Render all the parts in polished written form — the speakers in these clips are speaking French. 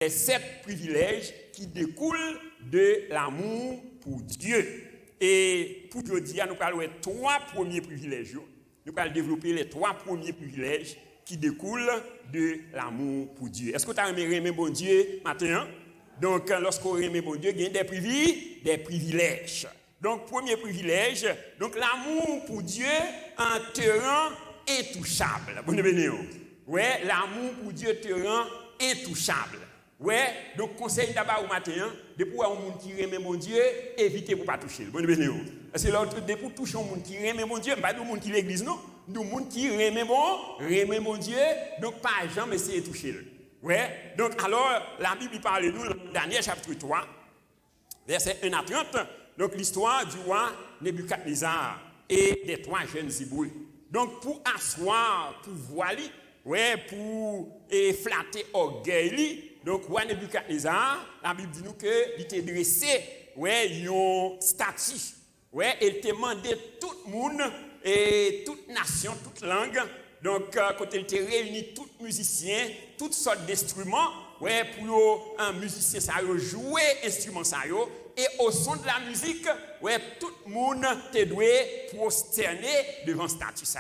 les 7 privilèges qui découlent de l'amour pour Dieu. Et pour aujourd'hui, nous allons voir 3 premiers privilèges. Nous allons développer les 3 premiers privilèges qui découlent de l'amour pour Dieu. Est-ce que tu as aimé bon Dieu matin? Donc, lorsqu'on aime bon Dieu, il y a des privilèges. Donc, premier privilège, donc l'amour pour Dieu en te rend intouchable. Bonne bénédiction. Ouais, l'amour pour Dieu te rend intouchable. Ouais, donc conseil d'abord au matin, de pouvoir un monde qui aime mon Dieu, évitez pour pas toucher. Bonne bénédiction. Parce que l'autre de pour toucher un monde qui aime mon Dieu, pas du monde qui l'église non, du monde qui aime mon Dieu, donc pas jamais essayer de toucher. Ouais, donc alors la Bible parle de nous dans le dernier chapitre 3, verset 1 à 30, donc l'histoire du roi Nebuchadnezzar et des 3 jeunes Hébreux. Donc pour asseoir, pour voiler, ouais, pour flatter orgueil, donc roi Nebuchadnezzar, la Bible dit nous que il était dressé, ouais, un statut, ouais, il te demandé tout le monde et toute nation, toute langue. Donc, quand il était réuni, tous les musiciens, toutes sortes d'instruments, ouais, pour un musicien, ça jouer instrument ça et au son de la musique, ouais, tout le monde te doit prosterner devant ce statut ça.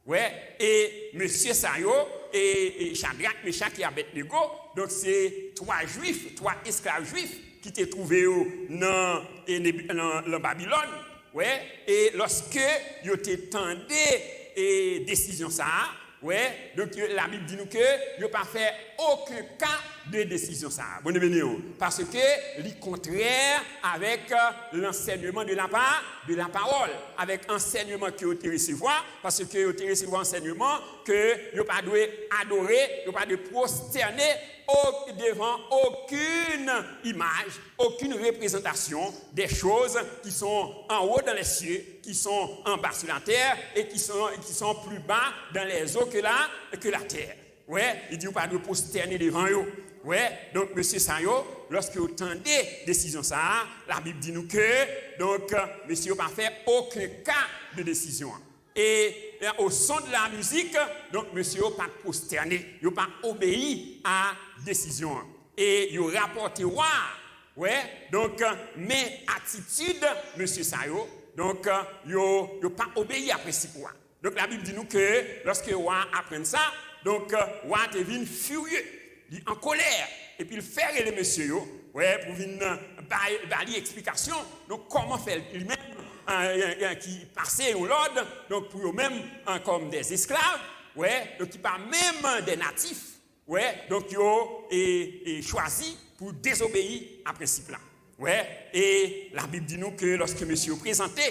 Ouais, et monsieur Sayo et Shadrach, Meshach et Abednego, donc c'est 3 juifs, 3 esclaves juifs qui étaient trouvés dans Babylone. Ouais, et lorsque ils étaient tendus et décision ça, ouais, donc la Bible dit nous que il n'a pas fait aucun cas de décision ça. Bonne bénédiction. Parce que c'est contraire avec l'enseignement de la parole, avec enseignement que vous avez recevoir, parce que vous avez recevoir enseignement que vous pas doit adorer, vous pas de prosterner devant aucune image, aucune représentation des choses qui sont en haut dans les cieux, qui sont en bas sur la terre et qui sont plus bas dans les eaux que la terre. Ouais, il dit pas de prosterner devant eux. Ouais, donc monsieur Sayo, lorsque vous tendez décision ça, la Bible dit nous que donc monsieur n'a pas fait aucun cas de décision. Et au son de la musique, donc monsieur n'a pas prosterné, il n'a pas obéi à décision. Et il a rapporté roi, ouais, donc mais attitude monsieur Sayo, donc il n'a pas obéi à principe roi. Donc la Bible dit nous que lorsque roi apprend ça, donc roi devient furieux, il est en colère et puis il fait les messieurs, ouais, pour venir bailler explication. Donc comment faire lui-même qui passait au l'ordre, donc pour eux-mêmes comme des esclaves, ouais, donc qui pas même des natifs, ouais, donc ils ont choisi pour désobéir à principe là, ouais. Et la Bible dit nous que lorsque monsieur présenté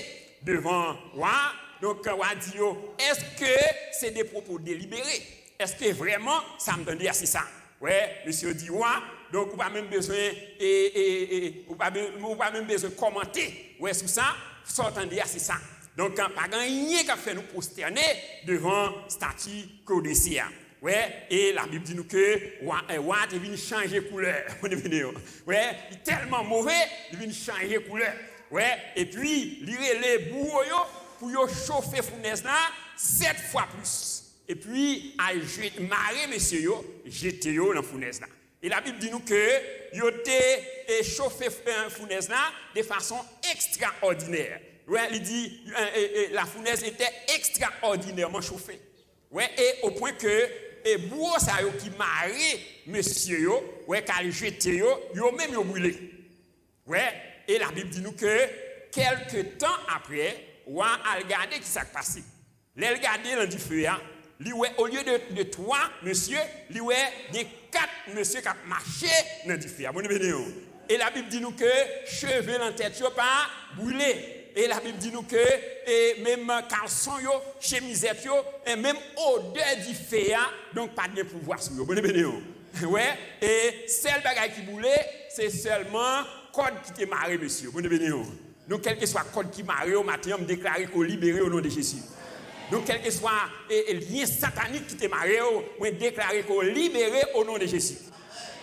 devant roi, donc roi dit est-ce que c'est des propos délibérés? Est-ce que vraiment ça me donne assez ça? Ouais, monsieur dit ouais, donc on pas même besoin on pas même besoin de commenter. Ouais, sur ça, sortant dire c'est ça. Donc pas rien qu'à faire nous prosterner devant statue Codécia. Ouais, et la Bible dit nous que roi est venu changer couleur. Ouais, il est tellement mauvais, il vient changer couleur. Ouais, et puis lire les bouillots pour chauffer fournaise là 7 fois plus. Et puis, à marrer, messieurs, jeter dans la fournaise là. Et la Bible dit nous que ils ont chauffé la fournaise là de façon extraordinaire. Ouais, il dit la fournaise était extraordinairement chauffée. Ouais, et au point que et bourreau ça qui marrer, messieurs, ouais, qu'à jeter yo même yo brûlé. Ouais, et la Bible dit nous que quelques temps après, on a regardé qui s'est passé. Les regarder dans du feu là. Au lieu de 3 monsieur, il y a 4 monsieur qui ont marché dans du feu. Et la Bible dit nous que cheveux dans la tête ne pas brûlé. Et la Bible dit nous que et même caleçon, chemisette, et même odeur du feu, donc pas de pouvoir sur eux. Ouais, et seul bagage qui brûlait, c'est seulement code qui t'est marré, monsieur. Donc, quel que soit le code qui marré au matin, on me déclare qu'on libéré au nom de Jésus. Donc, quel que soit le lien satanique qui t'est marré, on déclare qu'on libéré au nom de Jésus.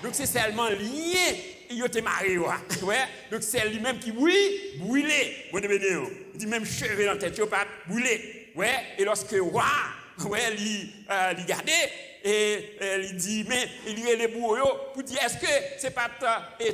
Donc, c'est seulement le lien qui t'est marré. Ouais. Donc, c'est lui-même qui brûlé. Il dit même cheveux dans la tête, pas brûlé. Ouais. Et lorsque roi, ouais, il gardait, il dit, mais il y a les bourreaux pour dire, est-ce que c'est pas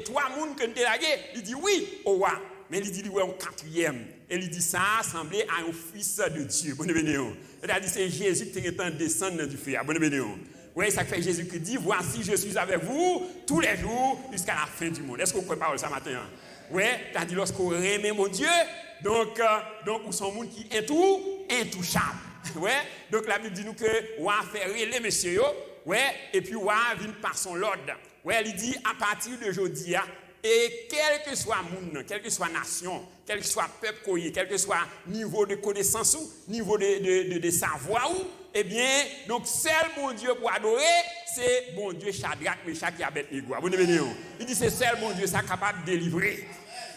trois mouns que tu as lagué? Il dit, oui, au roi. Mais il dit, oui, un quatrième. Et il dit, ça semblait à un fils de Dieu. Bonne bénédiction. C'est-à-dire, c'est Jésus qui est en descendant du feu. Bonne bénédiction. Oui, ça fait Jésus qui dit, voici, je suis avec vous tous les jours jusqu'à la fin du monde. Est-ce que vous pouvez parler ça matin? Oui, c'est-à-dire, lorsqu'on remet mon Dieu, donc, nous sommes monde qui est tout intouchable. Ouais, donc la Bible dit nous que on va faire les messieurs, ouais, et puis on va venir par son l'ordre. Ouais, il dit à partir de aujourd'hui, et quel que soit monde, quelle que soit nation, quel que soit peuple, quel que soit niveau de connaissance ou niveau de savoir ou, eh bien, donc seul bon Dieu pour adorer, c'est bon Dieu Shadrach, Meshach et Abednego. Il dit c'est seul bon Dieu ça capable de délivrer.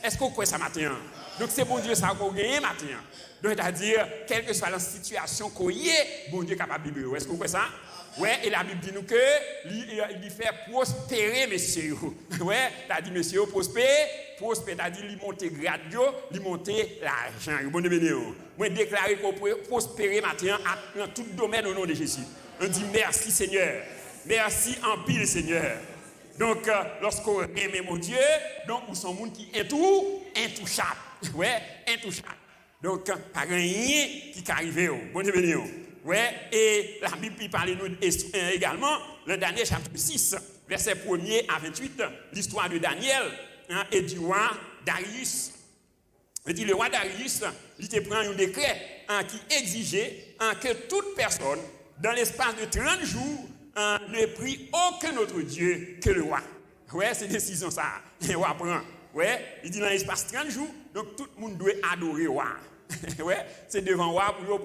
Est-ce qu'on croit ça matin? Donc c'est bon Dieu ça qu'on gagne matin. Donc c'est-à-dire, quelle que soit la situation qu'on y est, bon Dieu est capable de libérer. Est-ce que vous comprenez ça? Ouais, et la Bible dit nous que il fait prospérer messieurs. Ouais, t'as dit messieurs prospérer, t'as dit lui monter grade, lui monter l'argent. Bon Dieu, moi déclarer qu'on peut prospérer maintenant dans tout domaine au nom de Jésus. On dit merci Seigneur. Merci en pile Seigneur. Donc lorsqu'on aime mon Dieu, donc nous sommes monde qui est tout intouchable. Ouais, intouchable. Donc, pas rien qui arrive. Bon Dieu béni. Ouais, et la Bible parle nous également, le dernier chapitre 6, verset 1er à 28, l'histoire de Daniel et du roi Darius. Il dit, le roi Darius, il te prend un décret qui exigeait que toute personne, dans l'espace de 30 jours, ne prie aucun autre Dieu que le roi. Ouais, c'est décision ça. Le roi prend. Ouais, il dit dans l'espace de 30 jours, donc tout le monde doit adorer le roi. Ouais, c'est devant roi pour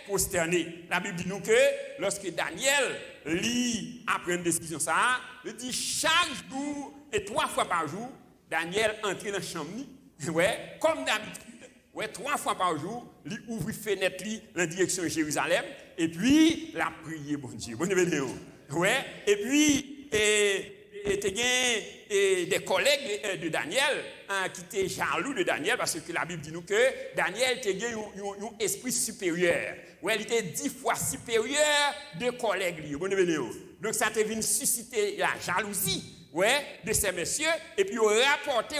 prosterner. La Bible dit nous que lorsque Daniel lit après une décision ça, il dit chaque jour et 3 fois par jour, Daniel entre dans la chambre. Ouais, comme d'habitude, ouais, 3 fois par jour, il ouvre fenêtre en direction de Jérusalem et puis la prière bon Dieu. Bonne vidéo. Ouais, et puis des collègues de Daniel qui étaient jaloux de Daniel parce que la Bible dit nous que Daniel était un esprit supérieur. Ouais, il était 10 fois supérieur de collègues. Donc ça te vient susciter la jalousie, ouais, de ces messieurs et puis rapporter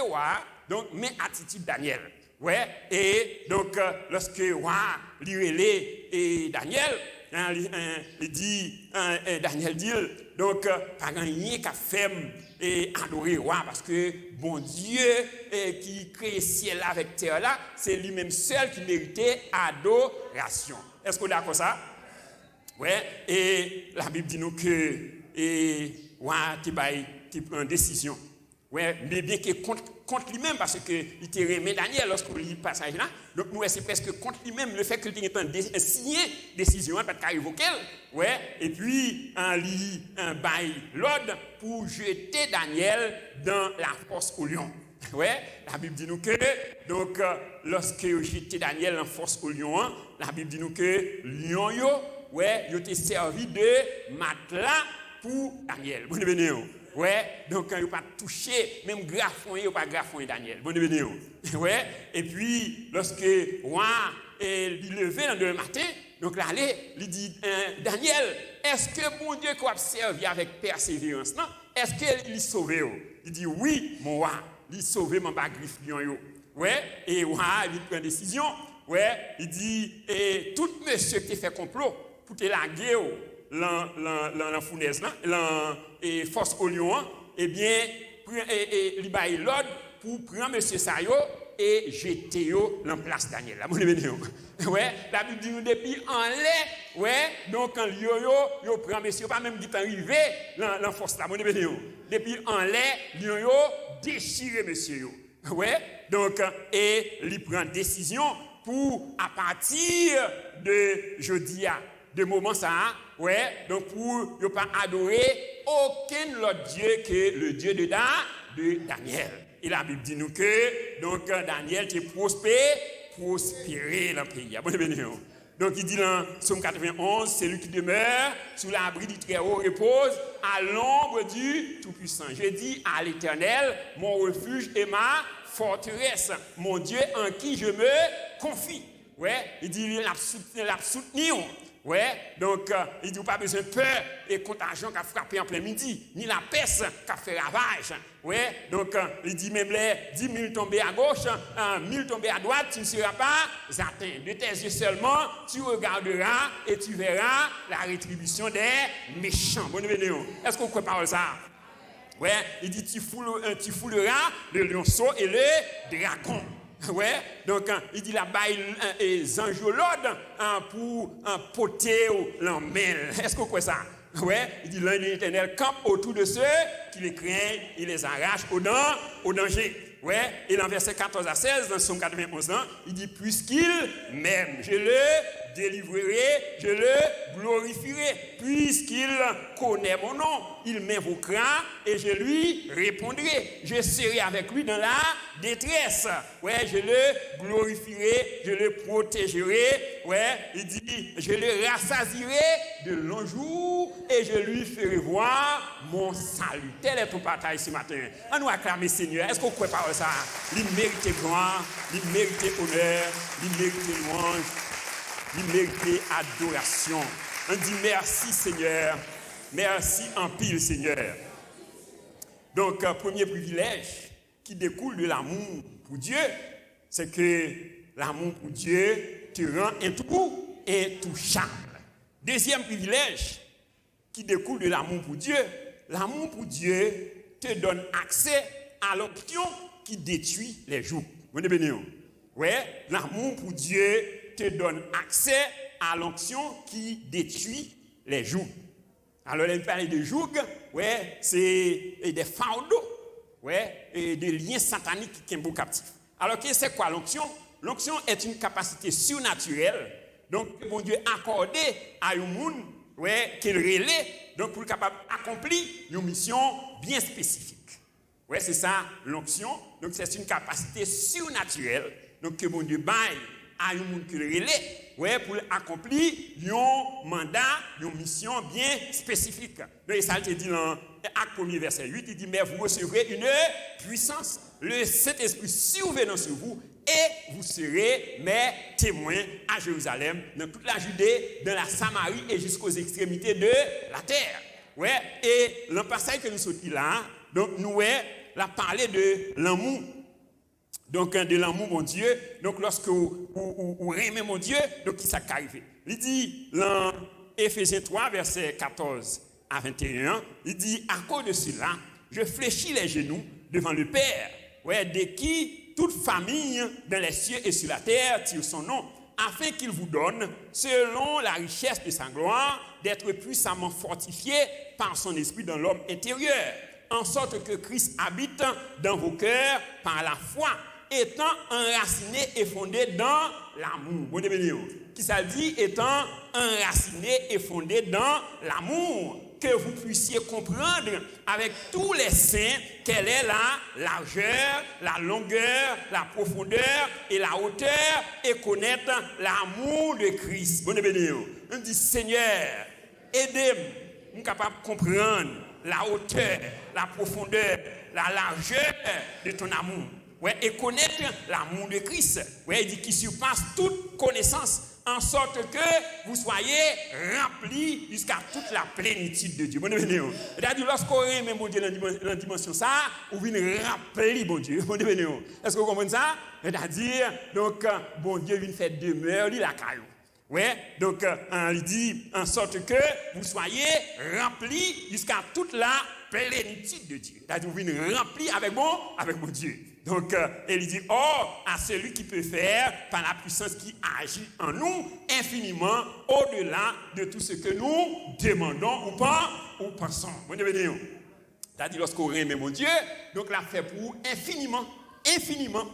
donc mes attitudes Daniel. Ouais, et donc lorsque lui relève Daniel, Daniel dit donc pas rien qu'à faire et adorer roi parce que bon Dieu qui crée ciel avec terre là, c'est lui-même seul qui méritait adoration. Est-ce que vous êtes d'accord ça? Ouais, et la Bible dit nous que tu prend une décision. Ouais, mais bien que contre lui-même, parce qu'il te remet Daniel lorsqu'on lit le passage là. Donc, nous, c'est presque contre lui-même le fait qu'il ait signé décision, pas de cas évoqué. Ouais, et puis, on lit un bail l'ordre pour jeter Daniel dans la force au lion. Ouais, la Bible dit nous que, donc, lorsque jeté Daniel en force au lion, la Bible dit nous que lion, ouais, il était servi de matelas pour Daniel. Bonne venue. Ouais, donc il n'a pas touché, même graffon, il n'a pas graffon Daniel. Bonne venue. Ouais, et puis, lorsque roi il levait dans le matin, donc là, il dit, Daniel, est-ce que mon Dieu a servi avec persévérance, non? Est-ce qu'il sauvé? Il dit, oui, mon roi, il sauvé mon griffe lion. Ouais, et roi, il prend une décision. Ouais, il dit, et tout monsieur qui fait complot pour te laguer, la fournaise, et force au lion, eh bien, il baille l'ordre pour prendre M. Sayo et jeter dans la place Daniel. Ouais, la Bible dit nous depuis en lait, ouais, donc quand yo prend monsieur, pas même dit arrivé dans force là, depuis en lait, yo déchiré monsieur. Ouais, donc, et il prend décision pour, à partir de jeudi, de moment ça, ouais, donc pour ne pas adorer aucun autre Dieu que le Dieu de Daniel. Et la Bible dit nous que, donc, Daniel était prospéré dans le pays. Donc, il dit dans Psaume 91, c'est lui qui demeure sous l'abri du Très-Haut repose à l'ombre du Tout-Puissant. Je dis à l'Éternel, mon refuge et ma forteresse, mon Dieu en qui je me confie. Ouais, il dit, il a soutenu Ouais, donc il dit pas besoin de peur et contagion qui a frappé en plein midi, ni la peste qui a fait ravage. Ouais, donc il dit même les 10 000 tombés à gauche, 1000 tombés à droite, tu ne seras pas atteint. De tes yeux seulement, tu regarderas et tu verras la rétribution des méchants. Bonne venue. Est-ce qu'on croit parole ça? Ouais, il dit tu fouleras le lionceau et le dragon. Ouais, donc il dit là-bas, les angelades pour poter l'emmêle. Est-ce qu'on croit ça? Ouais, il dit l'un de l'Éternel campe autour de ceux qui les craignent, il les arrache au danger. Ouais, et dans verset 14 à 16, dans Psaume 91, il dit puisqu'il m'aime, je le délivrerai, je le glorifierai, puisqu'il connaît mon nom, il m'invoquera et je lui répondrai. Je serai avec lui dans la détresse. Ouais, je le glorifierai, je le protégerai. Ouais, il dit, je le rassasierai de longs jours et je lui ferai voir mon salut. Tel est ton partage ce matin. On nous acclame Seigneur. Est-ce qu'on croit par ça? Il mérite gloire, il mérite honneur, il mérite louange. Il mérite adoration. On dit merci Seigneur. Merci en pile Seigneur. Donc, premier privilège qui découle de l'amour pour Dieu, c'est que l'amour pour Dieu te rend intouchable. Deuxième privilège qui découle de l'amour pour Dieu te donne accès à l'option qui détruit les jours. Vous êtes bénis. Ouais, l'amour pour Dieu te donne accès à l'onction qui détruit les jougs. Alors, on parle de jougs, ouais, c'est des fardeaux, ouais, et des liens sataniques qui sont captifs. Alors, c'est quoi l'onction? L'onction est une capacité surnaturelle, donc, que bon Dieu a accordé à un monde, ouais, qu'il relais, donc, pour être capable d'accomplir une mission bien spécifique. Ouais, c'est ça, l'onction. Donc, c'est une capacité surnaturelle, donc, que bon Dieu baille à un monde qui le relais, ouais, pour accomplir un mandat, une mission bien spécifique. Donc, ça te dit dans Acte 1er, verset 8, il dit, mais vous recevrez une puissance, le Saint-Esprit survenant sur vous, et vous serez mes témoins à Jérusalem, dans toute la Judée, dans la Samarie et jusqu'aux extrémités de la terre. Ouais, et le passage que nous sommes là, donc nous, la parler de l'amour. Donc, de l'amour, mon Dieu. Donc, lorsque vous aimez mon Dieu, donc, qui s'est arrivé? Il dit, dans Éphésiens 3, verset 14 à 21, il dit, à cause de cela, je fléchis les genoux devant le Père, ouais, de qui toute famille dans les cieux et sur la terre tire son nom, afin qu'il vous donne, selon la richesse de sa gloire, d'être puissamment fortifié par son esprit dans l'homme intérieur, en sorte que Christ habite dans vos cœurs par la foi, étant enraciné et fondé dans l'amour. Bon développement. Qui ça dit étant enraciné et fondé dans l'amour, que vous puissiez comprendre avec tous les saints quelle est la largeur, la longueur, la profondeur et la hauteur, et connaître l'amour de Christ. Bon développement. On dit Seigneur, aidez-moi, nous capable de comprendre la hauteur, la profondeur, la largeur de ton amour. Ouais, et connaître l'amour de Christ. Ouais, il dit qu'il surpasse toute connaissance, en sorte que vous soyez remplis jusqu'à toute la plénitude de Dieu. Bon, c'est-à-dire, lorsqu'on aime mon Dieu dans la dimension ça, on vient remplir mon Dieu. Bon, est-ce que vous comprenez ça? C'est-à-dire, donc, bon Dieu vient faire demeure, il la caillou. Ouais, donc, il dit, en sorte que vous soyez remplis jusqu'à toute la plénitude de Dieu. C'est-à-dire, vous venez remplir avec mon Dieu. Donc, il dit, or, à celui qui peut faire, par la puissance qui agit en nous, infiniment au-delà de tout ce que nous demandons ou pensons. Vous voyez, c'est-à-dire, lorsqu'on aime mon Dieu, donc, l'a fait pour infiniment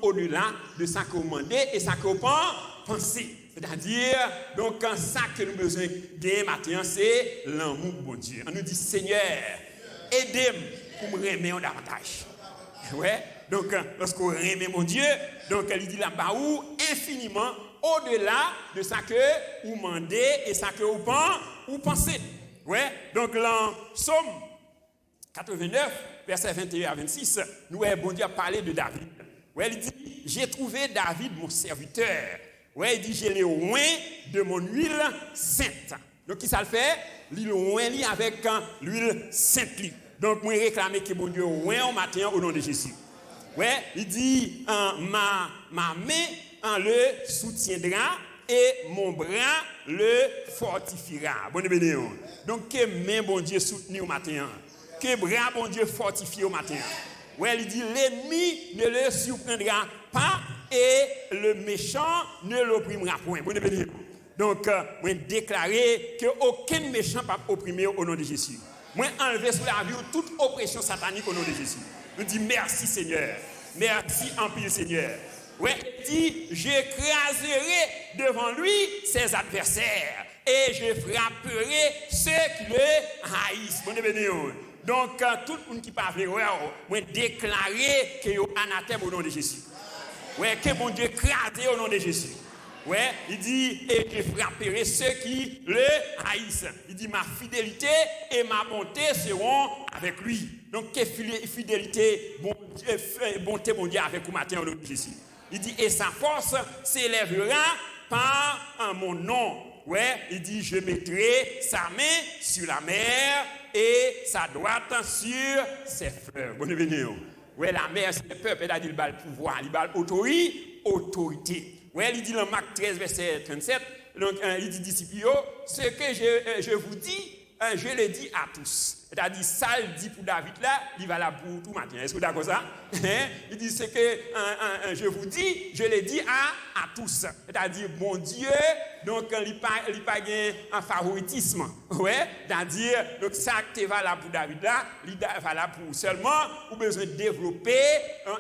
au-delà de ça que vous demandez et ça que vous pensez. C'est-à-dire, donc, ça que nous avons besoin de matin, c'est l'amour de mon Dieu. On nous dit, Seigneur, aidez-moi pour me remettre davantage. Ouais. Donc, lorsqu'on aime mon Dieu, donc il dit là-bas où infiniment au-delà de ça que vous demandez et ça que vous pensez. Ouais. Donc, dans Psaume 89, verset 21 à 26, nous avons bon Dieu parlé de David. Ouais, il dit, j'ai trouvé David mon serviteur. Ouais, il dit, je l'ai oint de mon huile sainte. Donc, qui ça le fait? Il oint avec l'huile sainte. Donc, moi, réclamer que mon Dieu oint au matin au nom de Jésus. Ouais, il dit, ma main le soutiendra et mon bras le fortifiera. Bonne bénédiction. Donc, que main, bon Dieu, soutenu au matin. Que bras, bon Dieu, fortifié au matin. Ouais, il dit, l'ennemi ne le surprendra pas et le méchant ne l'opprimera point. Bonne bénédiction. Donc, moi, déclarer qu'aucun méchant ne peut opprimer au nom de Jésus. Moi, enlever sous la vie toute oppression satanique au nom de Jésus. Nous dit merci Seigneur. Merci en pile Seigneur. Ouais, il dit, j'écraserai devant lui ses adversaires et je frapperai ceux qui le haïssent. Bonne bénédiction. Donc, tout le monde qui parle, moi, déclarer que yo anathème au nom de Jésus. Ouais, que mon Dieu écrase au nom de Jésus. Ouais, il dit, et je frapperai ceux qui le haïssent. Il dit, ma fidélité et ma bonté seront avec lui. Donc, quelle fidélité, bonté, mon Dieu, avec vous matin au nom de Jésus. Il dit, et sa force s'élèvera par mon nom. Ouais, il dit, je mettrai sa main sur la mer et sa droite sur ses fleuves. Bonne bénédiction. Ouais, la mer, c'est le peuple, c'est-à-dire, il a le pouvoir, il a l'autorité. Ouais, il dit dans Marc 13, verset 37, donc, il dit, disciples, ce que je vous dis, je le dis à tous. C'est-à-dire, ça, il dit pour David là, il va là pour tout matin. Est-ce que vous êtes d'accord ça? Il dit, ce que je vous dis, je le dis à tous. C'est-à-dire, mon Dieu, donc, il n'y a pas un favoritisme. Ouais, c'est-à-dire, donc, ça qui va là pour David là, il va là pour seulement, ou besoin de développer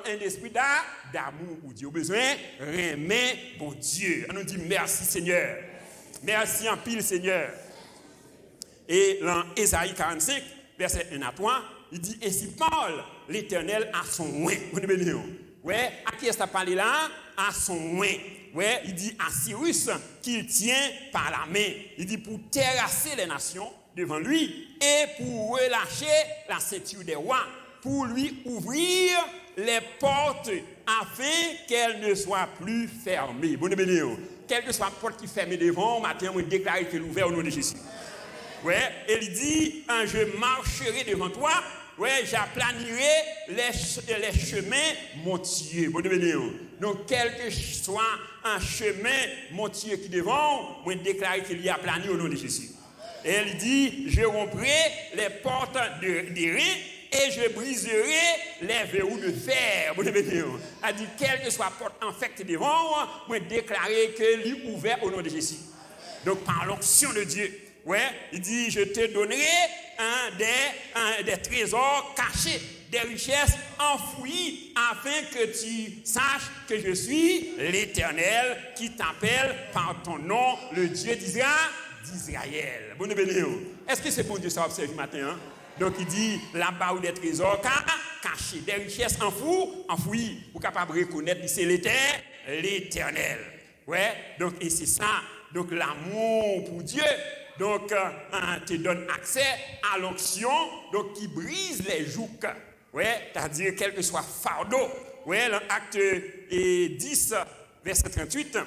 un esprit d'amour pour Dieu. Ou besoin de aimer bon Dieu. On nous dit merci Seigneur. Merci en pile Seigneur. Et dans Ésaïe 45, verset 1 à 3, il dit, ainsi parle l'Éternel à son oint. Ouais, à qui est-ce qu'il a parlé là? À son oint. Ouais, il dit à Cyrus qu'il tient par la main. Il dit pour terrasser les nations devant lui et pour relâcher la ceinture des rois, pour lui ouvrir les portes afin qu'elles ne soient plus fermées. Bonne bénédiction. Quelle que soit la porte qui est fermée devant, matin, on déclare qu'elle est ouverte au nom de Jésus. Ouais, il dit, je marcherai devant toi, ouais, j'aplanirai les chemins montueux. Bonne bénédiction. Donc, quel que soit un chemin montueux qui devant, on déclare qu'il y a aplani au nom de Jésus. Et il dit, je romprai les portes des reins et je briserai les verrous de fer. Bonne bénédiction. Il dit, quelle que soit la porte infectée devant, on déclare qu'elle est ouverte au nom de Jésus. Donc, par l'onction de Dieu. Ouais, il dit, je te donnerai des trésors cachés, des richesses enfouies, afin que tu saches que je suis l'Éternel qui t'appelle par ton nom, le Dieu d'Israël. Bonne bénédiction. Est-ce que c'est bon Dieu ça observe matin? Hein? Donc il dit, là-bas où des trésors cachés, des richesses enfouies, pour capable de reconnaître que c'est l'Éternel. Ouais, donc et c'est ça, donc l'amour pour Dieu. Donc, te donne accès à l'onction, donc qui brise les jougs. Ouais, c'est-à-dire quel que soit fardeau. Ouais, l'acte 10, verset 38,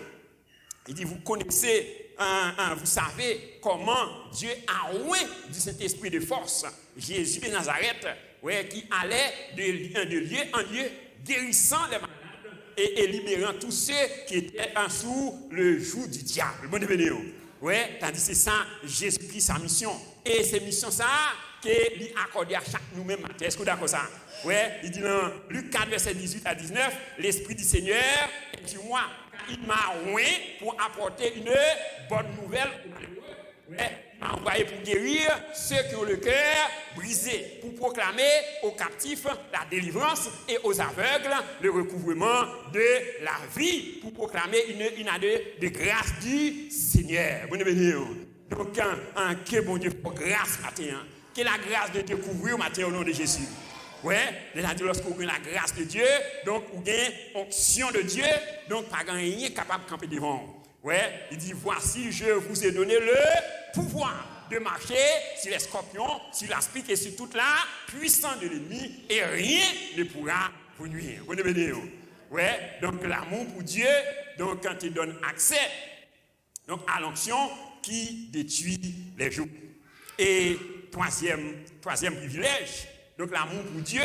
il dit, vous connaissez, vous savez comment Dieu a oint du Saint-Esprit de force Jésus de Nazareth, ouais, qui allait de lieu en lieu, guérissant les malades et libérant tous ceux qui étaient sous le joug du diable. Bonne bénédiction. Ouais, tandis que c'est ça, Jésus-Christ, sa mission. Et c'est mission ça qu'il accorde à chaque nous-mêmes matin. Est-ce que vous êtes d'accord ça? Ouais, il dit dans Luc 4, verset 18 à 19, l'Esprit du Seigneur est sur moi. Il m'a oint pour apporter une bonne nouvelle. Ouais, il m'a envoyé pour guérir ceux qui ont le cœur brisé, pour proclamer aux captifs la délivrance et aux aveugles le recouvrement de la vie, pour proclamer une année de grâce du Seigneur. Bonne bénédiction. Donc, que bon Dieu pour grâce matin, que la grâce de Dieu couvre au matin au nom de Jésus. Ouais, c'est-à-dire lorsqu'on a la grâce de Dieu, donc on a l'onction de Dieu, donc pas rien capable de camper devant. Ouais, il dit, voici, je vous ai donné le pouvoir de marcher sur les scorpions, sur l'aspic et sur toute la puissance de l'ennemi, et rien ne pourra vous nuire. Vous ne venez. Ouais, donc l'amour pour Dieu, donc quand te donne accès donc, à l'onction qui détruit les jours. Et troisième privilège, donc l'amour pour Dieu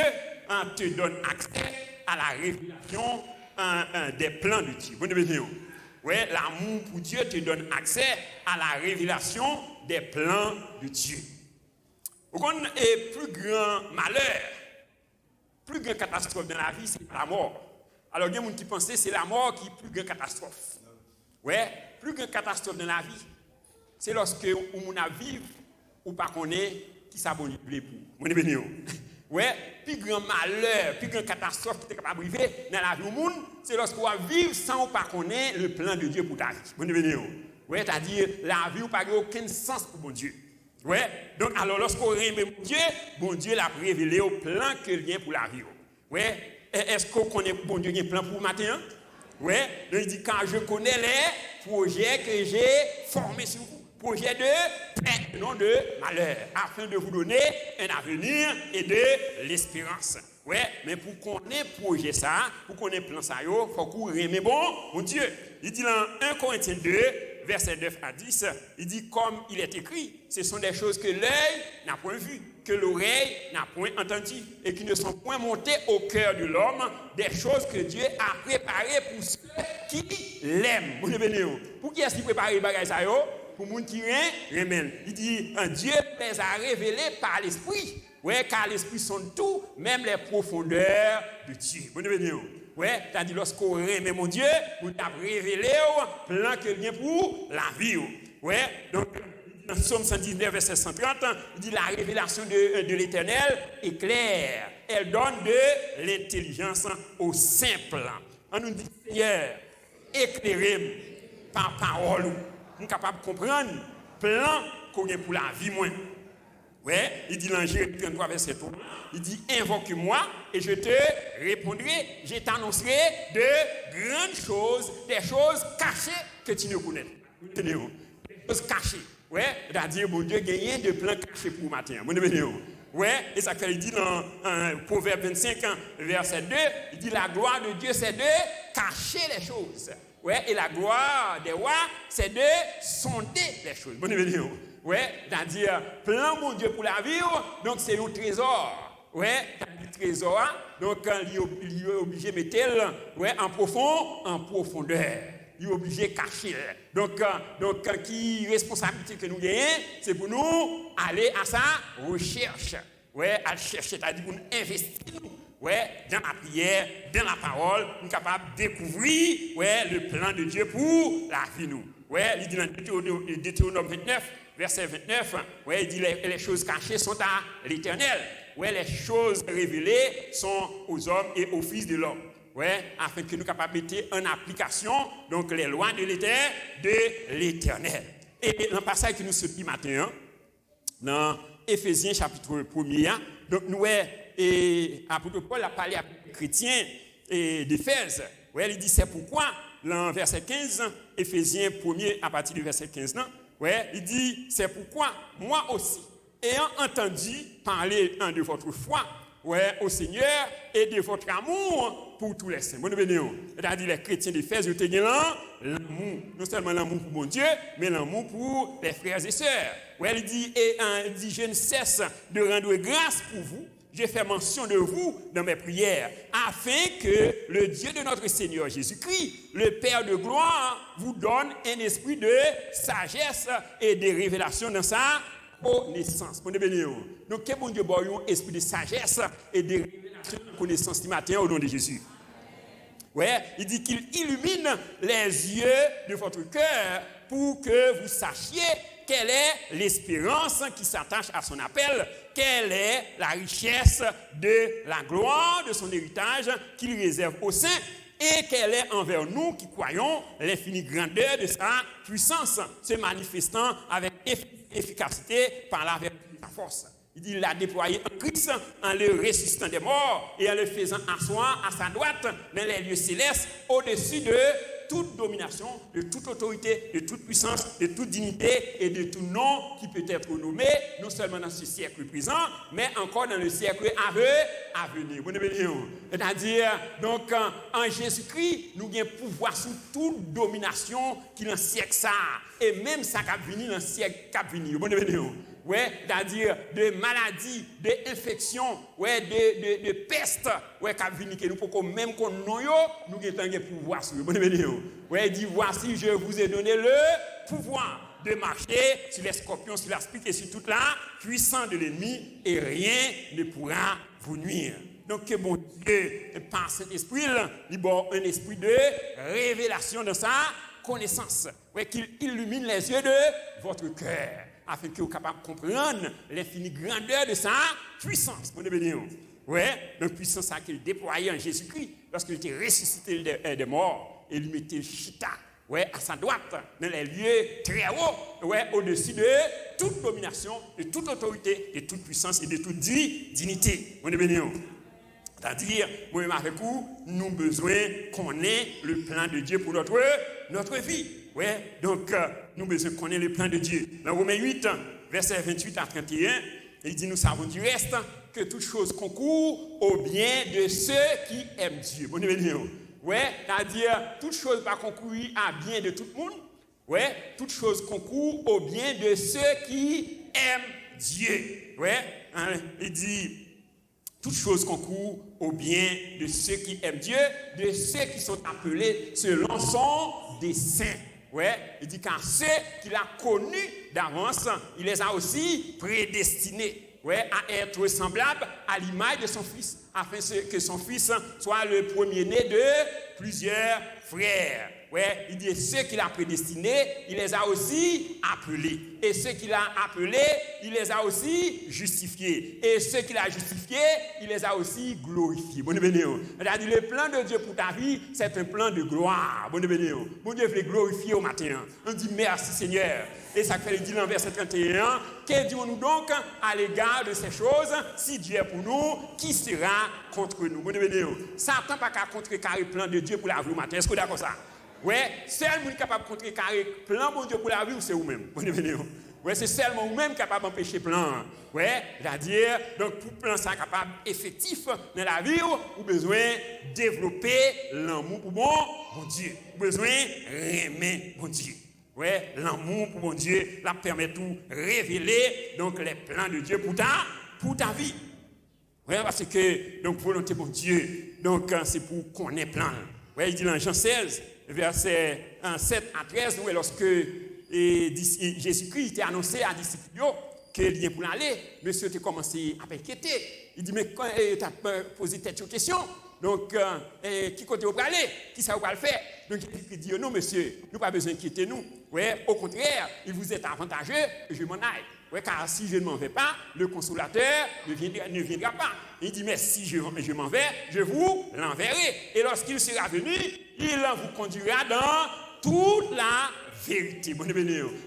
te donne accès à la révélation des plans de Dieu. Vous devez dire, ouais, l'amour pour Dieu te donne accès à la révélation des plans de Dieu. Et plus grand malheur, plus grande catastrophe dans la vie, c'est la mort. Alors, il y a des gens qui pensent que c'est la mort qui est plus grande catastrophe. Ouais, plus grande catastrophe dans la vie, c'est lorsque on a vivre ou pas qu'on est qui s'abonne pour. Ouais, plus grand malheur, plus grande catastrophe qui est capable de vivre dans la vie du monde, c'est lorsqu'on va vivre sans ou pas qu'on ait le plan de Dieu pour ta vie. Ouais, c'est-à-dire la vie ou pas aucun sens pour bon Dieu. Ouais, donc alors lorsqu'on aime bon Dieu l'a révélé au plan que vient pour la vie. Ouais, est-ce qu'on connaît bon Dieu un plan pour matin? Ouais, donc il dit quand je connais les projets que j'ai formés sur vous, projets de paix, non de malheur, afin de vous donner un avenir et de l'espérance. Ouais, mais pour qu'on ait projet ça, pour qu'on ait plan ça, il faut qu'on aime bon Dieu. Il dit dans 1 Corinthiens 2, verset 9 à 10, il dit comme il est écrit, ce sont des choses que l'œil n'a point vues, que l'oreille n'a point entendues, et qui ne sont point montées au cœur de l'homme, des choses que Dieu a préparées pour ceux qui l'aiment. Pour qui est-ce qu'il prépare les bagages ça? Pour les gens qui l'aiment. Il dit, Dieu les a révélés par l'Esprit. Ouais, car l'Esprit sonde tout, même les profondeurs de Dieu. Ouais, c'est-à-dire lorsqu'on aime mon Dieu, vous avez révélé le plan que vient pour la vie. Ouais, donc dans Psaume 119, verset 130, il dit la révélation de l'Éternel est claire. Elle donne de l'intelligence aux simples. On nous dit, Seigneur, éclairez par parole. Nous sommes capables de comprendre le plan qu'on a pour la vie. Ouais, il dit dans Jérémie 33, verset 3, il dit invoque-moi et je te répondrai, je t'annoncerai de grandes choses, des choses cachées que tu ne connais pas. Des choses cachées. Ouais, c'est-à-dire, mon Dieu, gagne de plans cachés pour matin. Ouais, et ça qu'il dit dans Proverbe 25, verset 2, il dit la gloire de Dieu, c'est de cacher les choses. Ouais, et la gloire des rois, c'est de sonder les choses. Ouais, c'est-à-dire, plan mon Dieu pour la vie, donc c'est un trésor. Ouais, un trésor, donc il est obligé de mettre en profondeur. Il est obligé de cacher. Donc, qui responsabilité que nous gagnons, c'est pour nous aller à sa recherche. Ouais, à chercher, c'est-à-dire pour nous investir. Ouais, dans la prière, dans la parole, nous sommes capables de découvrir le plan de Dieu pour la vie. Ouais, il dit dans Deutéronome 29, verset 29, ouais, il dit les choses cachées sont à l'Éternel. Ouais, les choses révélées sont aux hommes et aux fils de l'homme. Ouais, afin que nous soyons capables de mettre en application donc les lois de l'Éternel. Et dans le passage que nous sommes ce matin, dans Éphésiens chapitre 1er, donc nous et apôtre Paul a parlé avec les chrétiens d'Éphèse. Ouais, il dit c'est pourquoi, dans verset 15, Éphésiens 1er à partir du verset 15, ouais, il dit c'est pourquoi moi aussi, ayant entendu parler de votre foi au Seigneur et de votre amour pour tous les saints. C'est-à-dire les chrétiens d'Éphèse, ils ont l'amour, non seulement l'amour pour mon Dieu, mais l'amour pour les frères et sœurs. Ouais, il dit je ne cesse de rendre grâce pour vous. J'ai fait mention de vous dans mes prières, afin que le Dieu de notre Seigneur Jésus-Christ, le Père de gloire, vous donne un esprit de sagesse et de révélation dans sa connaissance. Donc, que bon Dieu ait un esprit de sagesse et de révélation de connaissance ce matin au nom de Jésus. Ouais, il dit qu'il illumine les yeux de votre cœur pour que vous sachiez quelle est l'espérance qui s'attache à son appel, quelle est la richesse de la gloire de son héritage qu'il réserve aux saints et quelle est envers nous qui croyons l'infinie grandeur de sa puissance, se manifestant avec efficacité par la vertu de sa force. Il dit, il l'a déployé en Christ en le ressuscitant des morts et en le faisant asseoir à sa droite dans les lieux célestes au-dessus de toute domination, de toute autorité, de toute puissance, de toute dignité et de tout nom qui peut être nommé, non seulement dans ce siècle présent, mais encore dans le siècle à venir. C'est-à-dire, donc, en Jésus-Christ, nous avons pouvoir sur toute domination qui est dans le siècle ça, et même ça qui a venu dans le siècle qui a venu. Ouais, c'est-à-dire de maladies, d'infections, ouais, de peste, ouais, qui a venu que nous pour même qu'on nous avons un pouvoir sur eux. Ouais, il dit voici, je vous ai donné le pouvoir de marcher sur les scorpions, sur l'aspic et sur toute la puissance de l'ennemi, et rien ne pourra vous nuire. Donc, que bon Dieu, par Saint-Esprit, il y a un esprit de révélation dans sa connaissance, ouais, qu'il illumine les yeux de votre cœur, afin que vous soyez capable de comprendre l'infinie grandeur de sa puissance. Ouais, donc puissance qu'il déployait en Jésus-Christ, lorsqu'il était ressuscité des morts, et lui mettait le chita, ouais, à sa droite, dans les lieux très hauts, ouais, au-dessus de toute domination, de toute autorité, de toute puissance et de toute dignité. C'est-à-dire, moi-même avec vous, nous avons besoin qu'on ait le plan de Dieu pour notre vie. Ouais, donc, nous avons besoin qu'on ait le plan de Dieu. Dans Romains 8, versets 28 à 31, il dit, nous savons du reste que toute chose concourt au bien de ceux qui aiment Dieu. Ouais, c'est-à-dire, toute chose va concourir à bien de tout le monde. Ouais, toute chose concourt au bien de ceux qui aiment Dieu. Ouais, hein, il dit, toute chose concourt au bien de ceux qui aiment Dieu, de ceux qui sont appelés selon son dessein. Ouais, il dit car ceux qu'il a connus d'avance, il les a aussi prédestinés, ouais, à être semblables à l'image de son fils, afin que son fils soit le premier-né de plusieurs frères. Ouais, il dit ceux qu'il a prédestinés, il les a aussi appelés. Et ceux qu'il a appelés, il les a aussi justifiés. Et ceux qu'il a justifiés, il les a aussi glorifiés. C'est-à-dire le plan de Dieu pour ta vie, c'est un plan de gloire. Bon Dieu veut glorifier au matin. On dit merci Seigneur. Et ça fait, il dit dans verset 31, que disons-nous donc à l'égard de ces choses, si Dieu est pour nous, qui sera contre nous? Satan n'a pas qu'à contrecarrer le plan de Dieu pour la vie au matin. Est-ce que vous êtes d'accord ça? Ouais, seul monde capable de contrecarrer le plan de Dieu pour la vie, c'est vous-même. Ouais, c'est seulement vous-même capable d'empêcher le plan. Ouais, c'est-à-dire, donc pour le plan ça capable effectif dans la vie, vous avez besoin de développer l'amour pour bon Dieu. Vous avez besoin de aimer bon Dieu. Ouais, l'amour pour mon Dieu, la permet de révéler donc les plans de Dieu pour ta vie. Ouais, parce que donc volonté pour Dieu, donc c'est pour qu'on ait plan. Ouais, il dit dans Jean 16, verset 7 à 13, où lorsque Jésus-Christ était annoncé à disciples qu'il vient pour aller, monsieur a commencé à inquiéter. Il dit mais quand tu as posé cette question, donc qui côté vous aller, qui ça va le faire? Donc il dit non monsieur, nous pas besoin d'inquiéter nous. Ouais, au contraire, il vous est avantageux que je m'en aille. Ouais, car si je ne m'en vais pas, le consolateur ne viendra pas. Il dit, mais si je m'en vais, je vous l'enverrai. Et lorsqu'il sera venu, il vous conduira dans toute la vérité.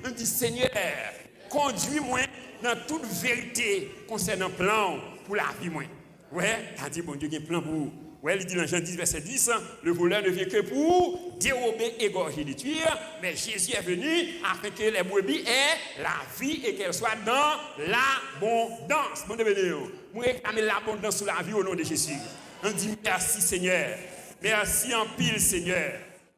On dit, Seigneur, conduis-moi dans toute vérité concernant le plan pour la vie. Ouais, t'as dit, bon Dieu, il y a un plan pour vous. Ouais, il dit dans Jean 10, verset 10, le voleur ne vient que pour dérober, égorger, détruire, mais Jésus est venu afin que les brebis aient la vie et qu'elles soient dans l'abondance. Bon Dieu, nous réclamons l'abondance sur la vie au nom de Jésus. On dit merci Seigneur, merci en pile Seigneur.